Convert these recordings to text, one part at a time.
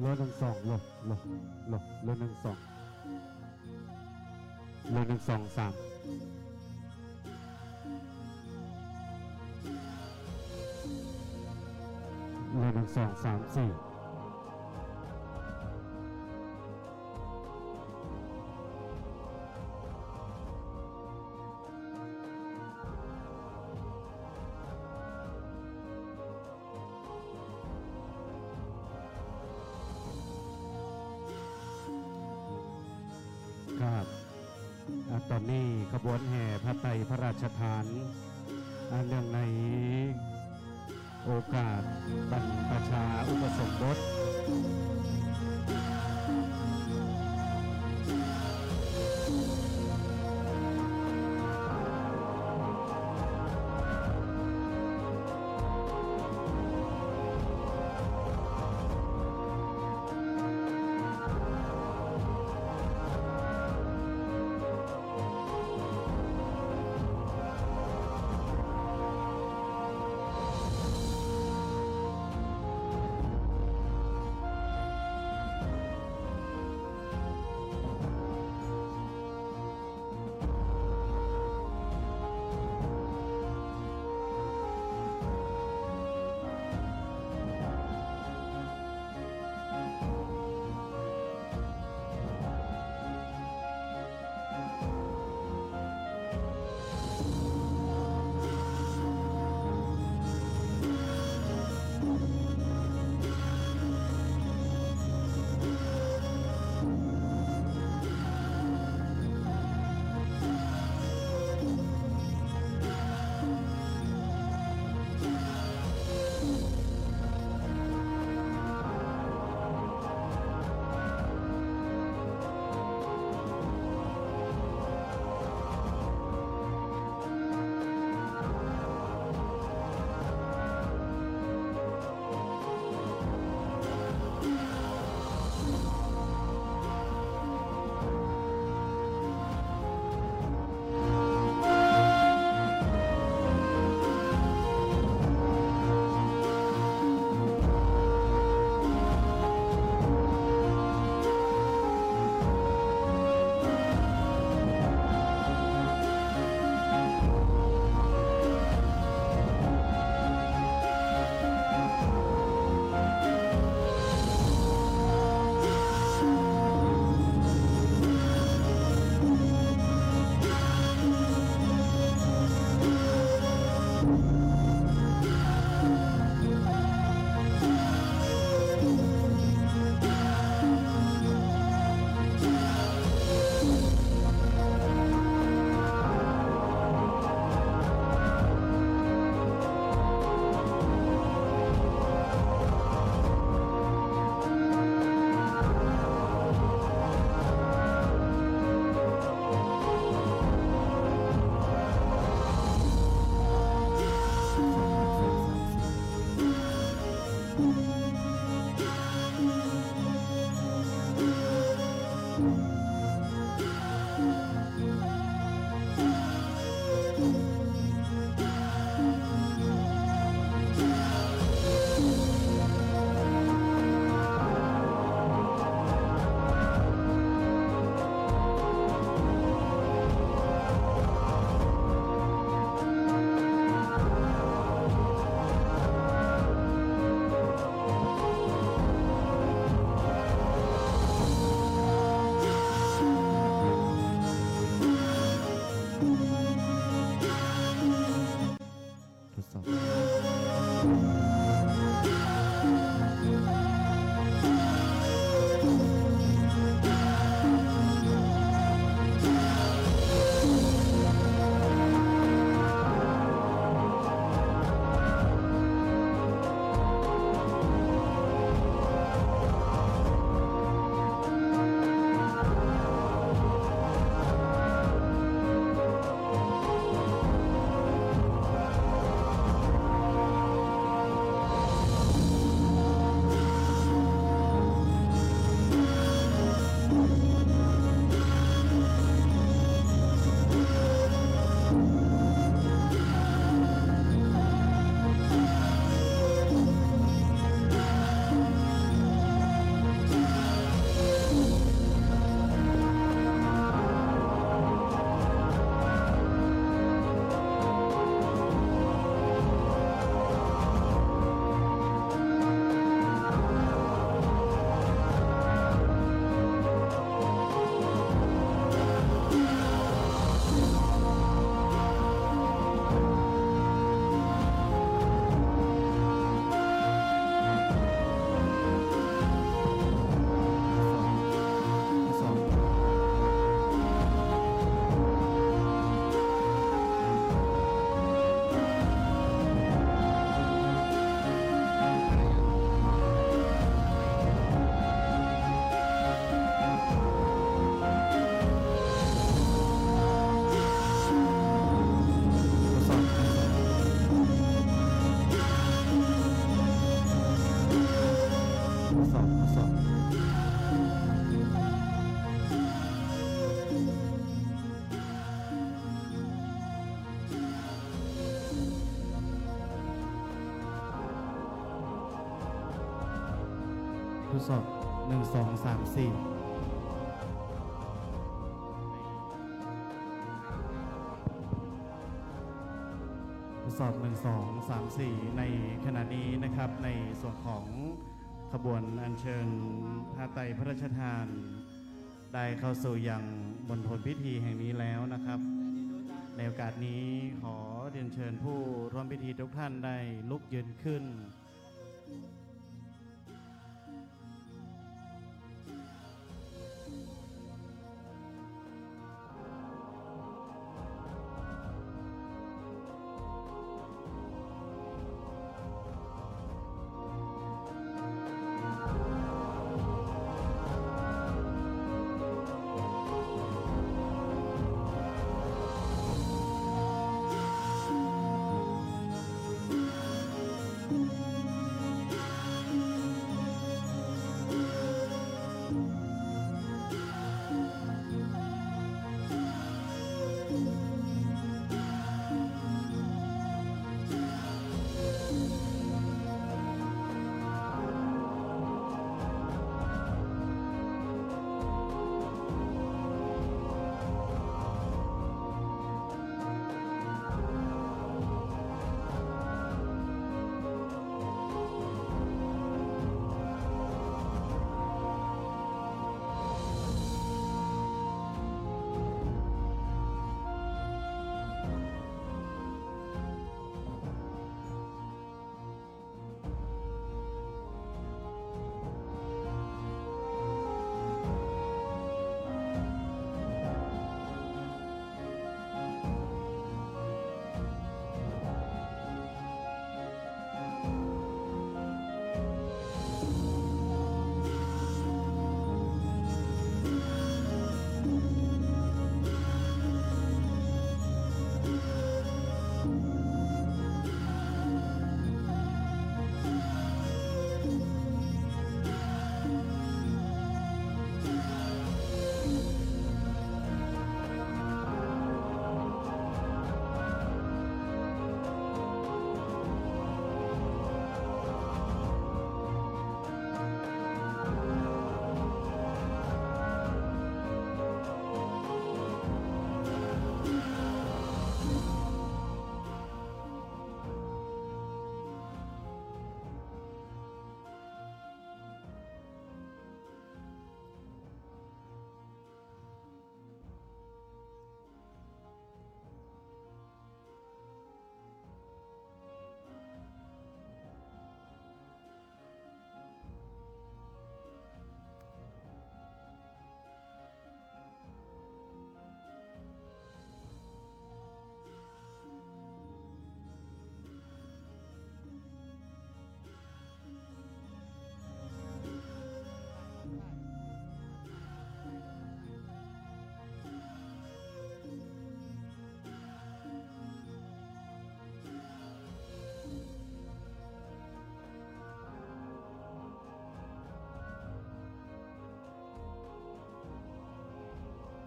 เรื่องสองเรื่องเรื่องสองเรื่องสองเรื่องสองสามเรื่องสองสามสี่ครับตอนนี้ขบวนแห่พระไตรพระราชทานเนื่องในโอกาสบรรพชาอุปสมบท ทดสอบ1 2 3 4ทดสอบ1 2 3 4ในขณะนี้นะครับในส่วนของขบวนอัญเชิญผ้าไตรพระราชทานได้เข้าสู่ยังมณฑลพิธีแห่งนี้แล้วนะครับในโอกาสนี้ขอเรียนเชิญผู้ร่วมพิธีทุกท่านได้ลุกยืนขึ้น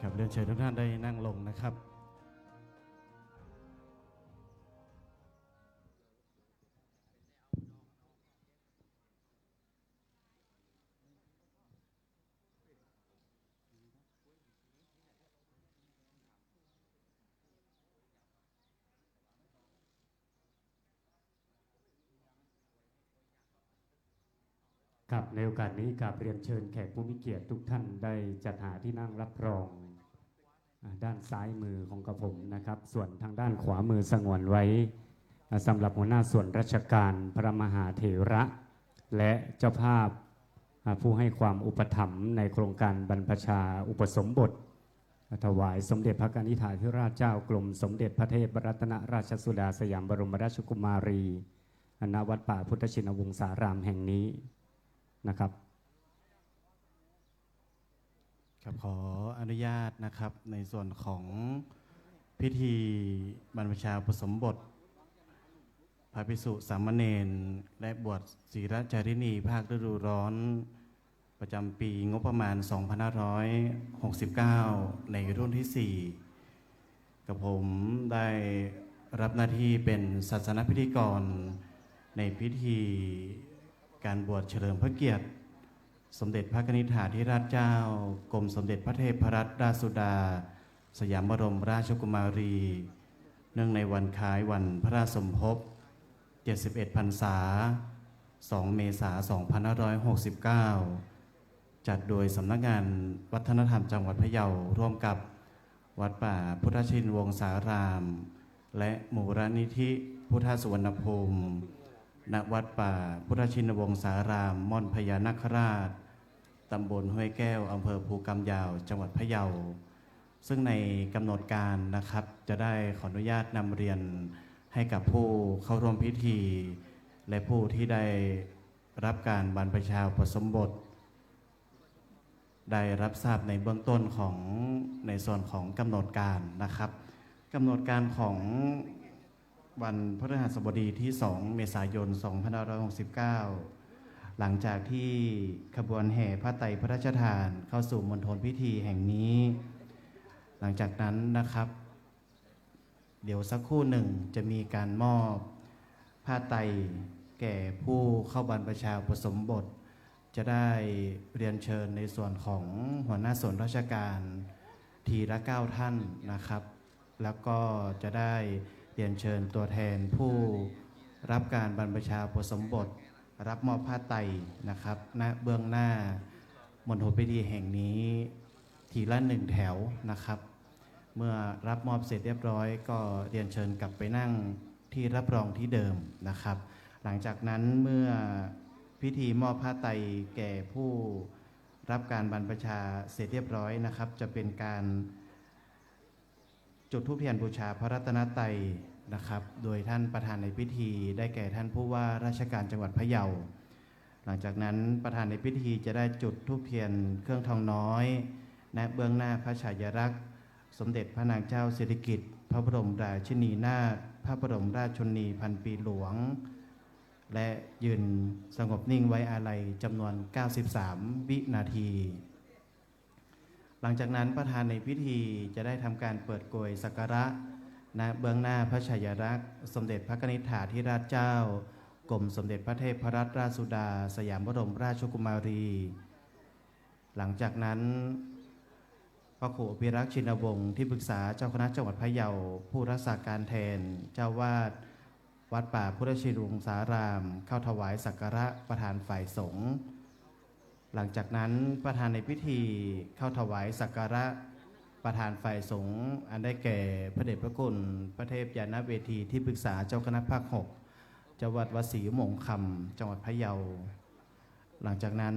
ครับเรียนเชิญทุกท่านได้นั่งลงนะครับครับในโอกาสนี้กราบเรียนเชิญแขกผู้มีเกียรติทุกท่านได้จัดหาที่นั่งรับรองด้านซ้ายมือของกระผมนะครับส่วนทางด้านขวามือสงวนไว้สำหรับหัวหน้าส่วนราชการพระมหาเถระ และเจ้าภาพผู้ให้ความอุปถัมภ์ในโครงการบรรพชาอุปสมบทถวายสมเด็จพระกนิษฐาธิราชเจ้ากรมสมเด็จพระเทพรัตนราชสุดาสยามบรมราชกุมารีณวัดป่าพุทธชินวงศารามแห่งนี้นะครับครับขออนุญาตนะครับในส่วนของพิธีบรรพชาอุปสมบทพระภิกษุสามเณรและบวชศีรจารินีภาคฤดูร้อนประจำปีงบประมาณ 2569 ในรุ่นที่ 4 กับผมได้รับหน้าที่เป็นศาสนพิธีกรในพิธีการบวชเฉลิมพระเกียรติ สมเด็จพระนิธิถาธิราชเจ้ากรมสมเด็จพระเทพรัตนราชสุดา สยามบรมราชกุมารี เนื่องในวันคล้ายวันพระราชสมภพ 71 พรรษา 2 เมษายน 2569 จัดโดยสำนักงานวัฒนธรรมจังหวัดพะเยาร่วมกับวัดป่าพุทธชินวงศาราม และมูลนิธิพุทธสุวรรณภูมิ ณ วัดป่าพุทธชินวงศาราม ม่อนพญานาคราช ตำบลห้วยแก้ว อำเภอภูกำยาว จังหวัดพะเยา ซึ่งในกำหนดการนะครับจะได้ขออนุญาตนำเรียนให้กับผู้เข้าร่วมพิธี และผู้ที่ได้รับการบรรพชาอุปสมบท ได้รับทราบในเบื้องต้นของในส่วนของกำหนดการนะครับกำหนดการของวันพฤหัสบดีที่ 2 เมษายน 2569 หลังจากที่ขบวนแห่ผ้าไตรพระราชทานเข้าสู่มณฑลพิธีแห่งนี้ หลังจากนั้นนะครับ เดี๋ยวสักครู่หนึ่งจะมีการมอบผ้าไตรแก่ผู้เข้าบรรพชาอุปสมบท จะได้เรียนเชิญในส่วนของหัวหน้าส่วนราชการทีละ9 ท่านนะครับ แล้วก็จะได้เรียนเชิญตัวแทนผู้รับการบรรพชาอุปสมบท รับมอบผ้าไตรนะครับณเบื้องหน้ามณฑลพิธีแห่งนี้ทีละ1 แถวนะครับ เมื่อรับมอบเสร็จเรียบร้อยก็เรียนเชิญกลับไปนั่งที่รับรองที่เดิมนะครับ หลังจากนั้นเมื่อพิธีมอบผ้าไตรแก่ผู้รับการบรรพชาเสร็จเรียบร้อยนะครับ จะเป็นการจุดธูปเทียนบูชาพระรัตนตรัยนะครับ โดยท่านประธานในพิธีได้แก่ท่านผู้ว่าราชการจังหวัดพะเยา หลังจากนั้นประธานในพิธีจะได้จุดธูปเทียนเครื่องทองน้อยณเบื้องหน้าพระฉายาลักษณ์สมเด็จพระนางเจ้าสิริกิติ์พระบรมราชินีนาถพระบรมราชชนนีพันปีหลวง และยืนสงบนิ่งไว้อาลัยจำนวน 93 วินาที หลังจากนั้นประธานในพิธีจะได้ทำการเปิดโกยสักการะณเบื้องหน้าพระฉายาลักษณ์สมเด็จพระนิธิถาธิราชเจ้ากรมสมเด็จพระเทพรัตนราชสุดา สยามบรมราชกุมารี หลังจากนั้นพระครูอภิรักษ์ชินวงศ์ที่ปรึกษาเจ้าคณะจังหวัดพะเยาผู้รักษาการแทนเจ้าวาดวัดป่าพุทธชินวงศารามเข้าถวายสักการะประธานฝ่ายสงฆ์หลังจากนั้นประธานในพิธีเข้าถวายสักการะประธานฝ่ายสงฆ์อันได้แก่พระเดชพระคุณพระเทพยานเวทีที่ปรึกษาเจ้าคณะภาค 6 จังหวัดวัดศรีมงคำจังหวัดพะเยา หลังจากนั้น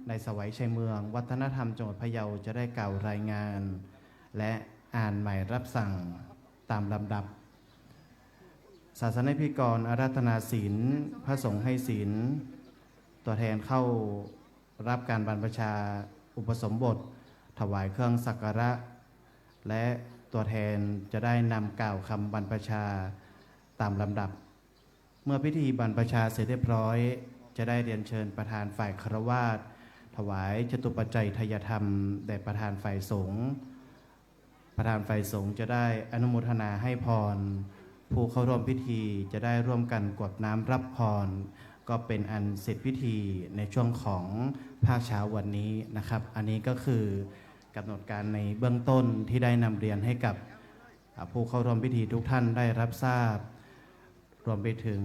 ในสวัยชัยเมืองวัฒนธรรมจังหวัดพะเยาจะได้กล่าวรายงาน และอ่านหมายรับสั่งตามลำดับ ศาสนพิธีกรอาราธนาศีลพระสงฆ์ให้ศีลตัวแทนเข้ารับการบรรพชาอุปสมบท ถวายเครื่องสักการะ และตัวแทนจะได้นำกล่าวคำบรรพชาตามลำดับ เมื่อพิธีบรรพชาเสร็จเรียบร้อยจะได้เรียนเชิญประธานฝ่ายคฤหัสถ์ถวายจตุปัจจัยทายธรรมแด่ประธานฝ่ายสงฆ์ประธานฝ่ายสงฆ์จะได้อนุโมทนาให้พร ผู้เข้าร่วมพิธีจะได้ร่วมกันกรวดน้ำรับพร ก็เป็นอันเสร็จพิธีในช่วงของภาคเช้าวันนี้นะครับ อันนี้ก็คือกำหนดการในเบื้องต้นที่ได้นำเรียนให้กับผู้เข้าร่วมพิธีทุกท่านได้รับทราบ รวมไปถึง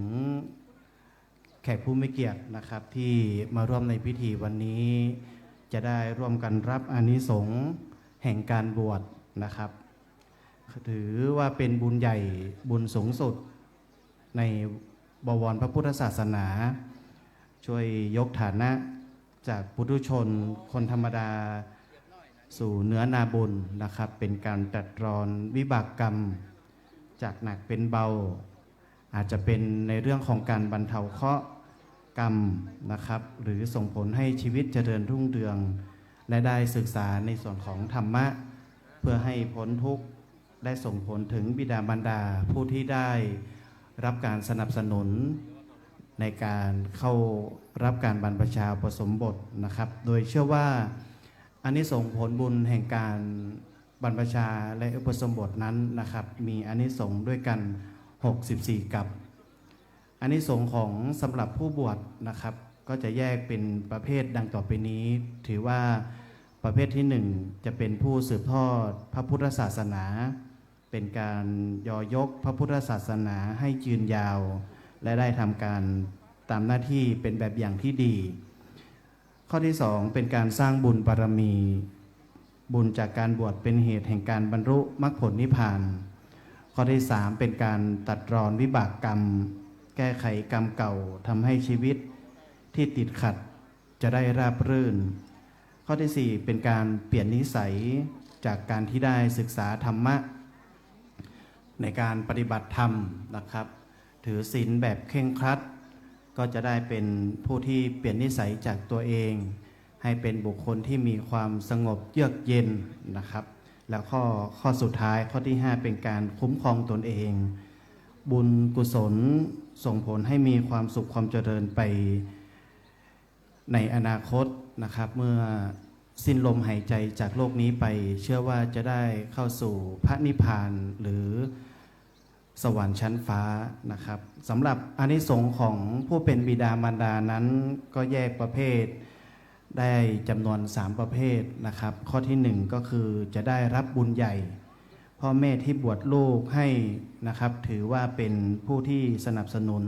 แขกผู้มีเกียรตินะครับที่มาร่วมในพิธีวันนี้ จะได้ร่วมกันรับอานิสงส์แห่งการบวชนะครับ ถือว่าเป็นบุญใหญ่บุญสูงสุดในบวรพระพุทธศาสนา ช่วยยกฐานะจากปุถุชนคนธรรมดาสู่เนื้อนาบุญนะครับ เป็นการตัดรอนวิบากกรรมจากหนักเป็นเบา อาจจะเป็นในเรื่องของการบรรเทาเคราะห์กรรมนะครับ หรือส่งผลให้ชีวิตเจริญรุ่งเรือง และได้ศึกษาในส่วนของธรรมะ เพื่อให้พ้นทุกข์ได้ส่งผลถึงบิดามารดาผู้ที่ได้รับการสนับสนุนในการเข้ารับการบรรพชาอุปสมบทนะครับ โดยเชื่อว่าอานิสงส์ผลบุญแห่งการบรรพชาและอุปสมบทนั้นนะครับ มีอานิสงส์ด้วยกัน64 กับอานิสงส์ของสำหรับผู้บวชนะครับ ก็จะแยกเป็นประเภทดังต่อไปนี้ ถือว่าประเภทที่หนึ่งจะเป็นผู้สืบทอดพระพุทธศาสนา เป็นการยอยกพระพุทธศาสนาให้ยืนยาว และได้ทำการตามหน้าที่เป็นแบบอย่างที่ดี ข้อที่สองเป็นการสร้างบุญบารมี บุญจากการบวชเป็นเหตุแห่งการบรรลุมรรคผลนิพพาน ข้อที่สามเป็นการตัดรอนวิบากกรรม แก้ไขกรรมเก่าทำให้ชีวิตที่ติดขัดจะได้ราบรื่น ข้อที่สี่เป็นการเปลี่ยนนิสัยจากการที่ได้ศึกษาธรรมะในการปฏิบัติธรรมนะครับ ถือศีลแบบเคร่งครัดก็จะได้เป็นผู้ที่เปลี่ยนนิสัยจากตัวเอง ให้เป็นบุคคลที่มีความสงบเยือกเย็นนะครับ แล้วข้อสุดท้ายข้อที่5เป็นการคุ้มครองตนเอง บุญกุศลส่งผลให้มีความสุขความเจริญไปในอนาคตนะครับ เมื่อสิ้นลมหายใจจากโลกนี้ไป เชื่อว่าจะได้เข้าสู่พระนิพพานหรือสวรรค์ชั้นฟ้านะครับสำหรับอานิสงส์ของผู้เป็นบิดามารดานั้นก็แยกประเภทได้จำนวน3ประเภทนะครับ ข้อที่1ก็คือจะได้รับบุญใหญ่พ่อแม่ที่บวชลูกให้นะครับถือว่าเป็นผู้ที่สนับสนุน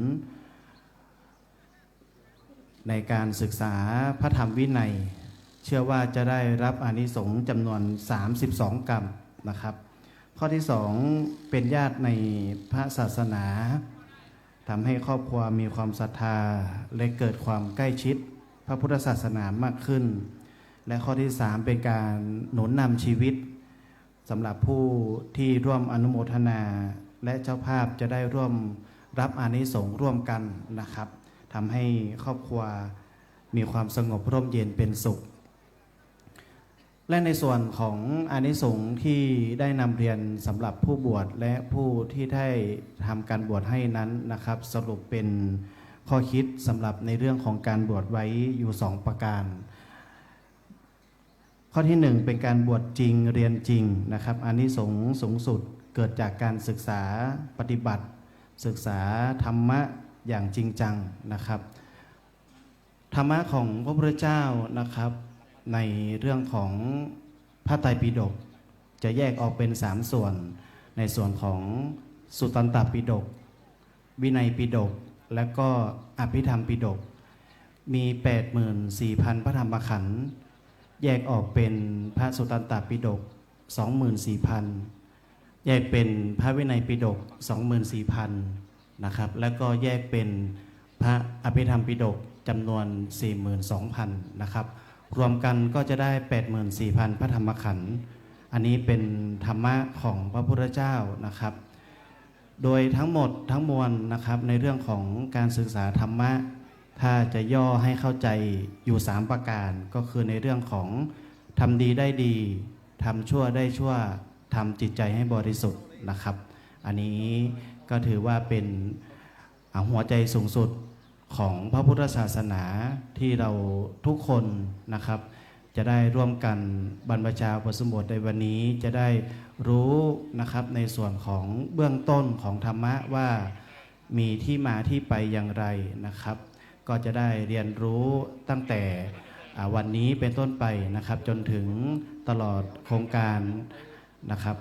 ในการศึกษาพระธรรมวินัย เชื่อว่าจะได้รับอานิสงส์จำนวน32กรรมนะครับ ข้อที่2เป็นญาติในพระศาสนาทำให้ครอบครัวมีความศรัทธาและเกิดความใกล้ชิดพระพุทธศาสนามากขึ้น และข้อที่3เป็นการหนุนนำชีวิตสำหรับผู้ที่ร่วมอนุโมทนาและเจ้าภาพจะได้ร่วมรับอานิสงส์ร่วมกันนะครับทำให้ครอบครัวมีความสงบร่มเย็นเป็นสุข และในส่วนของอานิสงส์ที่ได้นำเรียนสำหรับผู้บวชและผู้ที่ได้ทำการบวชให้นั้นนะครับ สรุปเป็นข้อคิดสำหรับในเรื่องของการบวชไว้อยู่2ประการ ข้อที่1เป็นการบวชจริงเรียนจริงนะครับอานิสงส์สูงสุดเกิดจากการศึกษาปฏิบัติศึกษาธรรมะอย่างจริงจังนะครับธรรมะของพระพุทธเจ้านะครับในเรื่องของพระไตรปิฎกจะแยกออกเป็น3ส่วนในส่วนของสุตตันตปิฎกวินัยปิฎกและก็อภิธรรมปิฎกมี 84,000 พระธรรมขันธ์แยกออกเป็นพระสุตตันตปิฎก 24,000 แยกเป็นพระวินัยปิฎก 24,000 นะครับแล้วก็แยกเป็นพระอภิธรรมปิฎกจำนวน 42,000 นะครับรวมกันก็จะได้ 84,000 พระธรรมขันธ์อันนี้เป็นธรรมะของพระพุทธเจ้านะครับโดยทั้งหมดทั้งมวลนะครับในเรื่องของการศึกษาธรรมะถ้าจะย่อให้เข้าใจอยู่3ประการก็คือในเรื่องของทำดีได้ดีทำชั่วได้ชั่วทำจิตใจให้บริสุทธิ์นะครับอันนี้ก็ถือว่าเป็นหัวใจสูงสุดของพระพุทธศาสนาที่เราทุกคนนะครับจะได้ร่วมกันบรรพชาอุปสมบทในวันนี้จะได้รู้นะครับในส่วนของเบื้องต้นของธรรมะว่ามีที่มาที่ไปอย่างไรนะครับก็จะได้เรียนรู้ตั้งแต่วันนี้เป็นต้นไปนะครับจนถึงตลอดโครงการนะครับ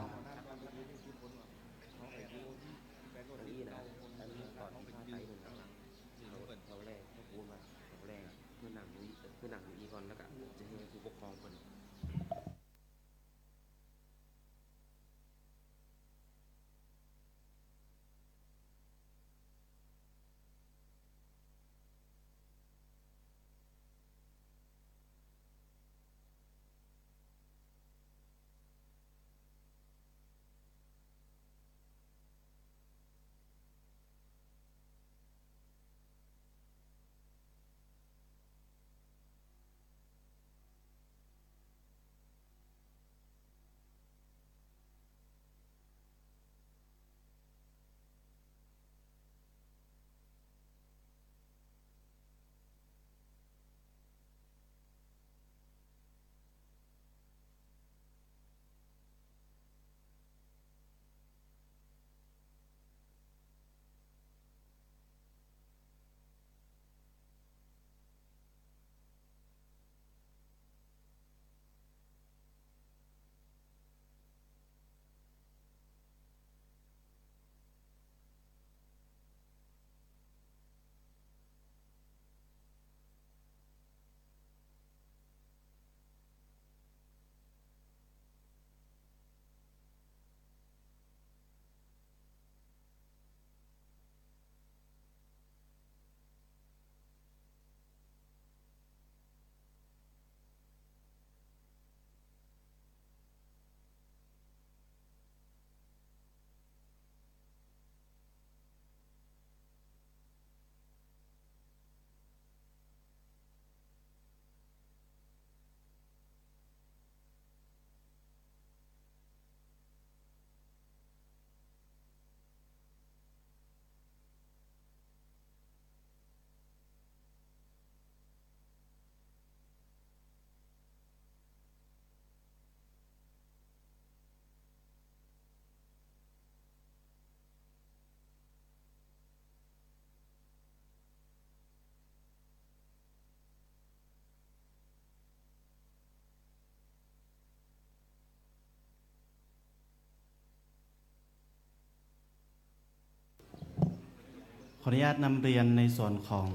ออนุญาตนำเรียนในส่วนของ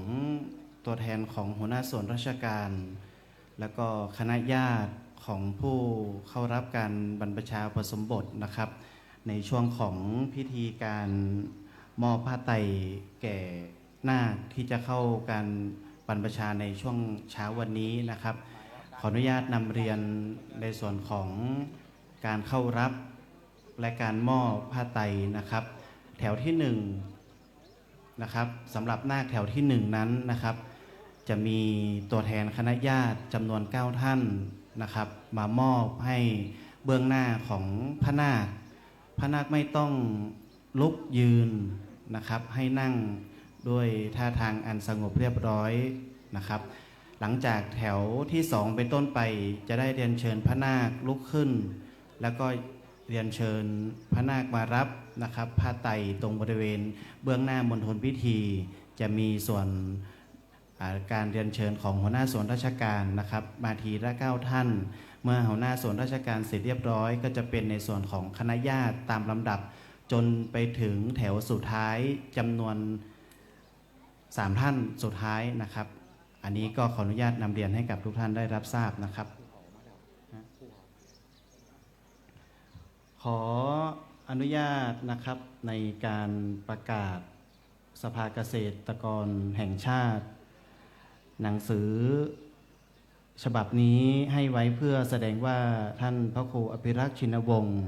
ตัวแทนของหัวหน้าส่วนราชการ แล้วก็คณะญาติของผู้เข้ารับการบรรพชาอุปสมบทนะครับ ในช่วงของพิธีการมอบผ้าไตรแก่นาคที่จะเข้าการบรรพชาในช่วงเช้าวันนี้นะครับ ขออนุญาตนำเรียนในส่วนของการเข้ารับและการมอบผ้าไตรนะครับ แถวที่1นะครับสำหรับนาคแถวที่1นั้นนะครับ จะมีตัวแทนคณะญาติจำนวน9ท่านนะครับ มามอบให้เบื้องหน้าของพระนาคพระนาคไม่ต้องลุกยืนนะครับ ให้นั่งด้วยท่าทางอันสงบเรียบร้อยนะครับ หลังจากแถวที่2เป็นต้นไปจะได้เรียนเชิญพระนาคลุกขึ้น แล้วก็เรียนเชิญพระนาคมารับนะครับผ้าไตรตรงบริเวณเบื้องหน้ามณฑลพิธีจะมีส่วนการเรียนเชิญของหัวหน้าส่วนราชการนะครับมาทีละ9ท่านเมื่อหัวหน้าส่วนราชการเสร็จเรียบร้อยก็จะเป็นในส่วนของคณะญาติตามลำดับจนไปถึงแถวสุดท้ายจำนวน3ท่านสุดท้ายนะครับอันนี้ก็ขออนุญาตนำเรียนให้กับทุกท่านได้รับทราบนะครับขออนุญาตนะครับในการประกาศสภาเกษตรกรแห่งชาติหนังสือฉบับนี้ให้ไว้เพื่อแสดงว่าท่านพระครูอภิรักษ์ชินวงศ์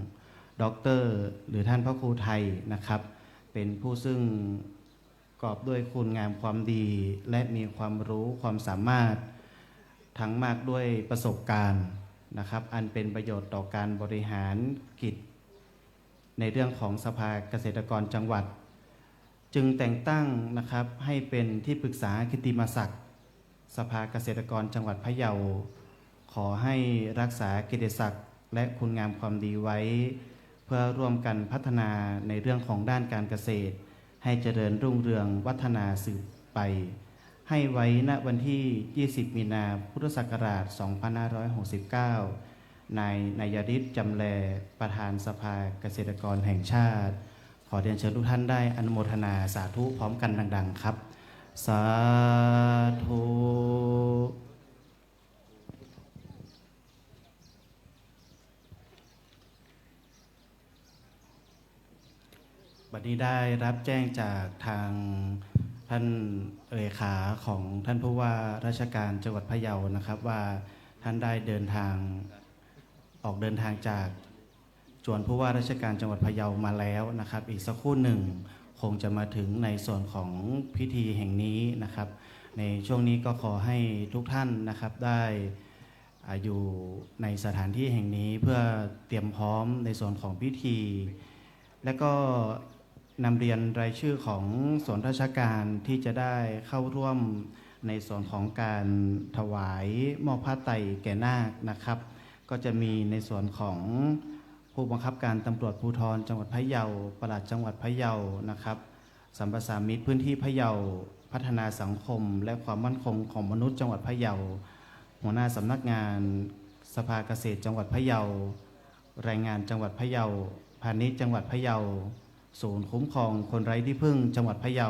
ด็อกเตอร์หรือท่านพระครูไทยนะครับเป็นผู้ซึ่งกอบด้วยคุณงามความดีและมีความรู้ความสามารถทั้งมากด้วยประสบการณ์นะครับอันเป็นประโยชน์ต่อการบริหารกิจในเรื่องของสภาเกษตรกรจังหวัดจึงแต่งตั้งนะครับให้เป็นที่ปรึกษากิตติมศักดิ์สภาเกษตรกรจังหวัดพะเยาขอให้รักษากิตติศักดิ์และคุณงามความดีไว้เพื่อร่วมกันพัฒนาในเรื่องของด้านการเกษตรให้เจริญรุ่งเรืองวัฒนาสืบไปให้ไว้ณวันที่ 20 มีนาพุทธศักราช 2569 นายนายฤทธิ์จำแลประธานสภาเกษตรกรแห่งชาติขอเรียนเชิญทุกท่านได้อนุโมทนาสาธุพร้อมกันดังๆครับสาธุบัดนี้ได้รับแจ้งจากทางท่านเลขาของท่านผู้ว่าราชการจังหวัดพะเยานะครับว่าท่านได้เดินทางจากจวนผู้ว่าราชการจังหวัดพะเยามาแล้วนะครับอีกสักครู่หนึ่งคงจะมาถึงในส่วนของพิธีแห่งนี้นะครับในช่วงนี้ก็ขอให้ทุกท่านนะครับได้อยู่ในสถานที่แห่งนี้เพื่อเตรียมพร้อมในส่วนของพิธีและก็นำเรียนรายชื่อของส่วนราชการที่จะได้เข้าร่วมในส่วนของการถวายมอบผ้าไตรแก่นาคนะครับก็จะมีในส่วนของผู้บังคับการตำรวจภูธรจังหวัดพะเยาปลัดจังหวัดพะเยานะครับสัมปสามิตพื้นที่พะเยาพัฒนาสังคมและความมั่นคงของมนุษย์จังหวัดพะเยาหัวหน้าสำนักงานสภาเกษตรจังหวัดพะเยาแรงงานจังหวัดพะเยาพาณิชย์จังหวัดพะเยาศูนย์คุ้มครองคนไร้ที่พึ่งจังหวัดพะเยา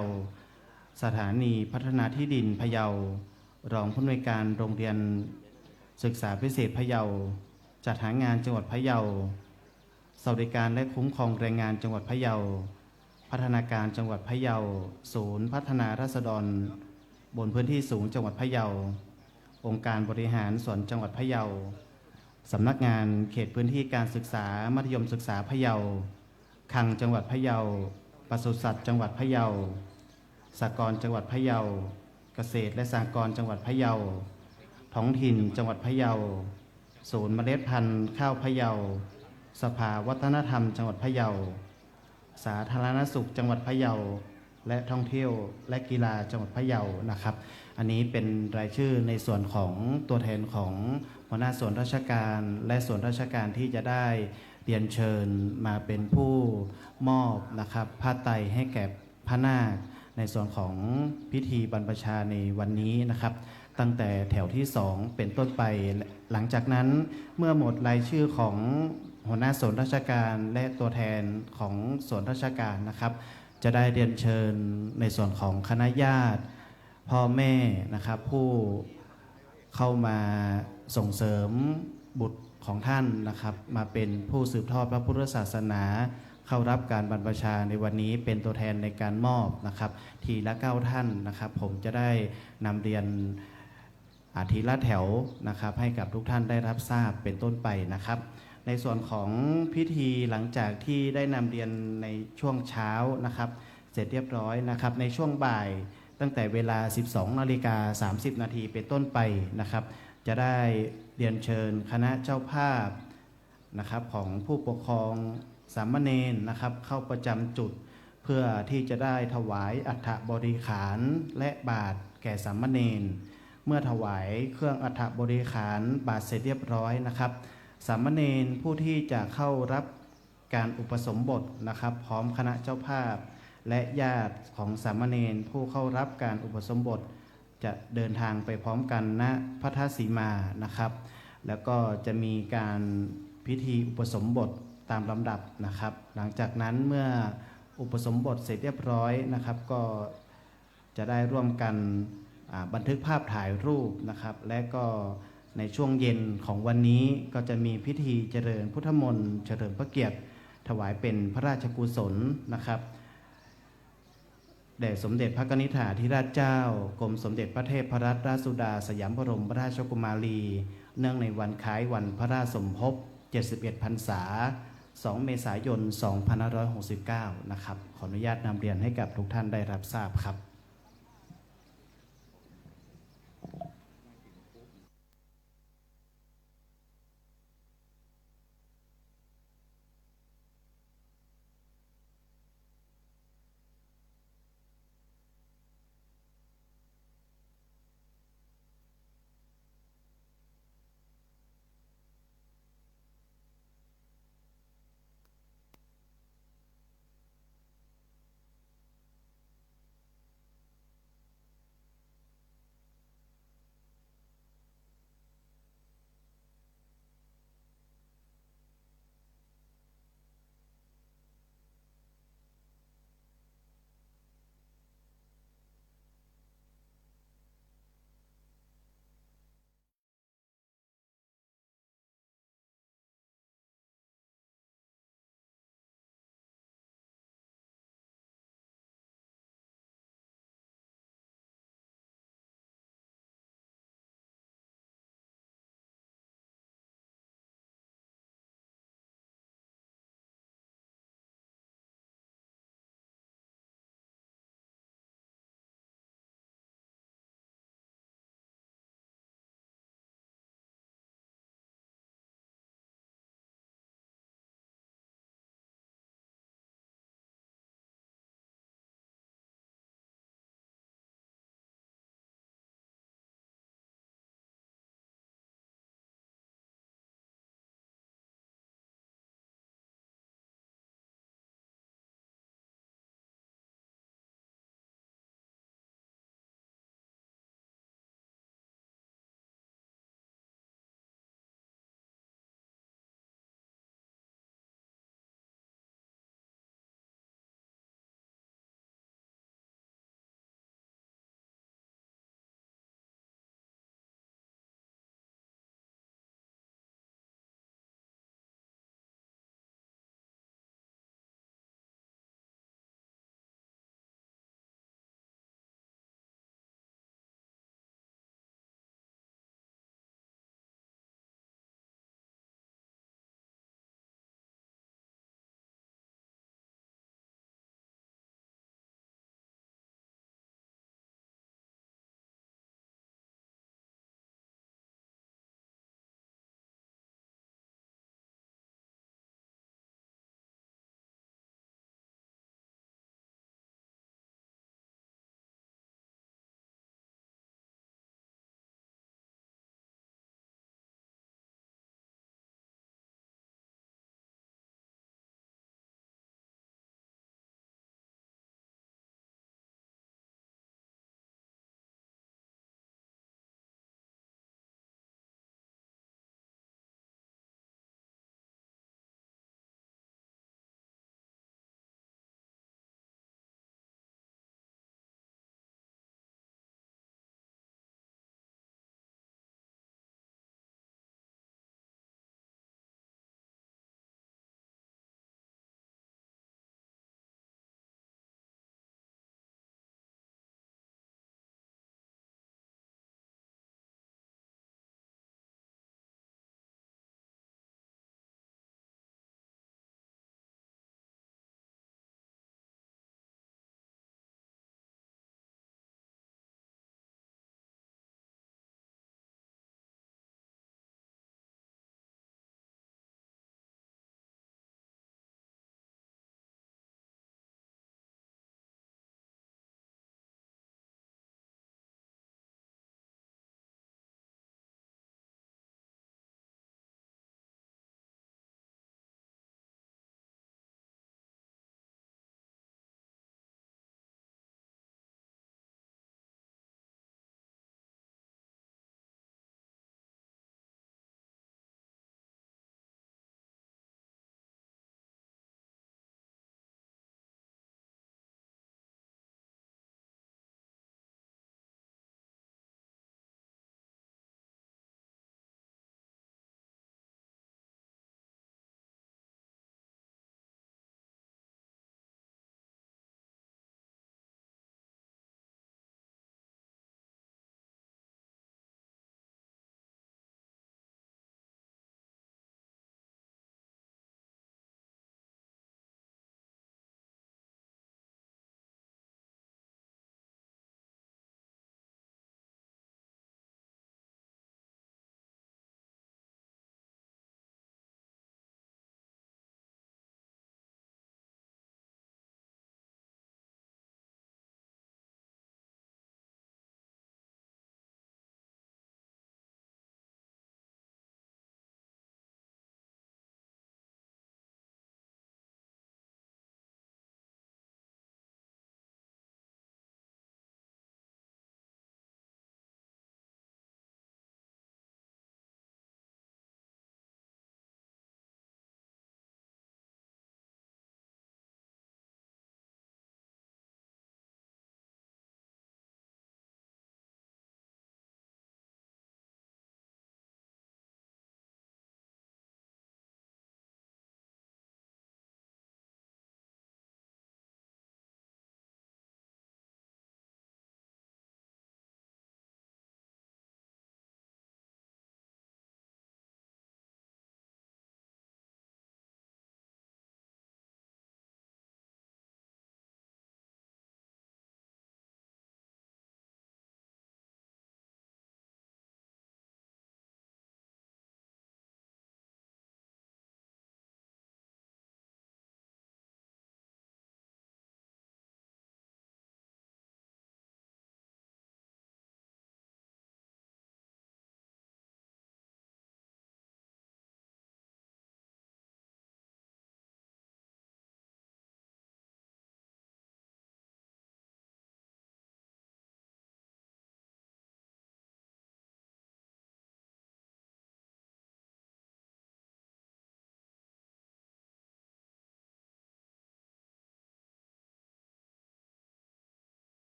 สถานีพัฒนาที่ดินพะเยารองผู้อำนวยการโรงเรียนศึกษาพิเศษพะเยาจัดหางานจังหวัดพะเยาสวัสดิการและคุ้มครองแรงงานจังหวัดพะเยาพัฒนาการจังหวัดพะเยาศูนย์พัฒนาราษฎรบนพื้นที่สูงจังหวัดพะเยาองค์การบริหารส่วนจังหวัดพะเยาสำนักงานเขตพื้นที่การศึกษามัธยมศึกษาพะเยาคลังจังหวัดพะเยาปศุสัตว์จังหวัดพะเยาสหกรณ์จังหวัดพะเยาเกษตรและสหกรณ์จังหวัดพะเยาท้องถิ่นจังหวัดพะเยาศูนย์เมล็ดพันธุ์ข้าวพะเยาสภาวัฒนธรรมจังหวัดพะเยาสาธารณสุขจังหวัดพะเยาและท่องเที่ยวและกีฬาจังหวัดพะเยานะครับอันนี้เป็นรายชื่อในส่วนของตัวแทนของหัวหน้าส่วนราชการและส่วนราชการที่จะได้เรียนเชิญมาเป็นผู้มอบนะครับผ้าไตรให้แก่พระนาคในส่วนของพิธีบรรพชาในวันนี้นะครับตั้งแต่แถวที่2เป็นต้นไปหลังจากนั้นเมื่อหมดรายชื่อของหัวหน้าส่วนราชการและตัวแทนของส่วนราชการนะครับ จะได้เรียนเชิญในส่วนของคณะญาติพ่อแม่นะครับผู้เข้ามาส่งเสริมบุตรของท่านนะครับมาเป็นผู้สืบทอดพระพุทธศาสนาเข้ารับการบรรพชาในวันนี้เป็นตัวแทนในการมอบนะครับทีละ9ท่านนะครับผมจะได้นำเรียนทีละแถวนะครับให้กับทุกท่านได้รับทราบเป็นต้นไปนะครับในส่วนของพิธีหลังจากที่ได้นำเรียนในช่วงเช้านะครับเสร็จเรียบร้อยนะครับในช่วงบ่ายตั้งแต่เวลา 12:30 น.เป็นต้นไปนะครับจะได้เรียนเชิญคณะเจ้าภาพนะครับของผู้ปกครองสามเณรนะครับเข้าประจำจุดเพื่อที่จะได้ถวายอัฐบริขารและบาตรแก่สามเณรเมื่อถวายเครื่องอัฐบริขารบาตรเสร็จเรียบร้อยนะครับสามเณรผู้ที่จะเข้ารับการอุปสมบทนะครับพร้อมคณะเจ้าภาพและญาติของสามเณรผู้เข้ารับการอุปสมบทจะเดินทางไปพร้อมกันณพระธาตุสีมานะครับแล้วก็จะมีการพิธีอุปสมบทตามลำดับนะครับหลังจากนั้นเมื่ออุปสมบทเสร็จเรียบร้อยนะครับก็จะได้ร่วมกันบันทึกภาพถ่ายรูปนะครับและก็ในช่วงเย็นของวันนี้ก็จะมีพิธีเจริญพุทธมนต์เฉลิมพระเกียรติถวายเป็นพระราชกุศลนะครับแด่สมเด็จพระนิธิถาธิราชเจ้ากรมสมเด็จพระเทพรัตนราชสุดาสยามบรมราชกุมารีเนื่องในวันคล้ายวันพระราชสมภพ71 พรรษา 2 เมษายน 2569 นะครับขออนุญาตนำเรียนให้กับทุกท่านได้รับทราบครับ